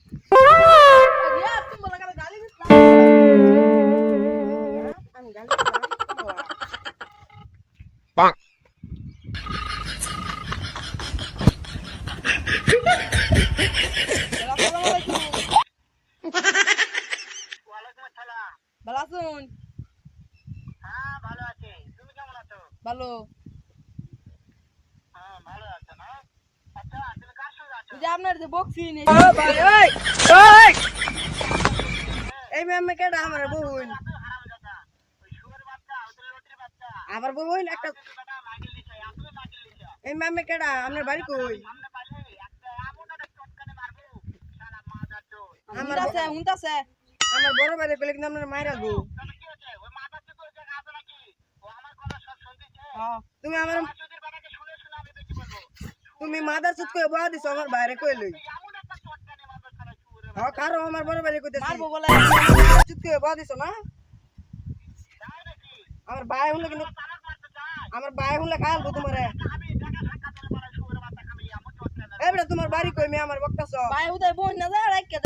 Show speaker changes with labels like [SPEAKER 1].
[SPEAKER 1] তুমি বলা করে গালি দিছ আমি গালি
[SPEAKER 2] bonk,
[SPEAKER 1] আসসালামু আলাইকুম
[SPEAKER 3] ওয়ালাইকুম আসসালাম।
[SPEAKER 1] ভালো আছেন?
[SPEAKER 3] হ্যাঁ ভালো আছি, তুমি কেমন আছো?
[SPEAKER 1] ভালো।
[SPEAKER 3] হ্যাঁ ভালো আছো না? আচ্ছা তুমি কার সঙ্গে আছো?
[SPEAKER 1] ওই যে আপনার যে বক্সিং
[SPEAKER 4] ও ভাই ওই ওই এই ম্যাম কেডা আমার বউন
[SPEAKER 3] হারামজাদা, ওই শুয়োর বাচ্চা, ওদের লটির বাচ্চা,
[SPEAKER 4] আমার বউন একটা
[SPEAKER 3] কিন্তু বেটা মাগিল দিছে, আসলে মাগিল দিছে।
[SPEAKER 4] এই ম্যাম কেডা আপনার বাড়ি কই
[SPEAKER 3] সামনে পাইলে একটা এমন একটা চটকানে মারবো, শালা মাদার চোদ।
[SPEAKER 1] হুনতাছে হুনতাছে
[SPEAKER 4] আমার বড় ভাই কইলে কিন্তু আপনার মাইরা গো
[SPEAKER 3] তবে কি হয়েছে? ওই মাদার চোদ ওই জায়গায় আছে নাকি? ও আমার কথা সব শুনতেছে।
[SPEAKER 1] হ্যাঁ
[SPEAKER 4] তুমি আমার
[SPEAKER 3] আমার চোদের বেটাকে শুনে শুনে আমি বেশি বলবো।
[SPEAKER 4] তুমি মাদার সুত কই বাদ দিছো আমার বাইরে কইলই
[SPEAKER 3] এমন একটা চটকানে মারবো শালা শুয়োরের
[SPEAKER 4] হ্যাঁ কারো আমার বড় ভাই কইতেছি
[SPEAKER 1] মারবো বলে
[SPEAKER 4] সুত কই বাদ দিছো না
[SPEAKER 3] তাই নাকি?
[SPEAKER 4] আমার ভাই হলো কিন্তু
[SPEAKER 3] তালাক মারতে চাই?
[SPEAKER 4] আমার ভাই হলো খাল গো তোমারে
[SPEAKER 3] আমি টাকা ধাক্কা দিলে পরে শুয়োরের বাচ্চা খাবি, এমন চটকানে।
[SPEAKER 4] এই বেটা তোমার বাড়ি কই মে আমার বকতাছ
[SPEAKER 1] ভাই উদয় বোন না যায় রাখ কে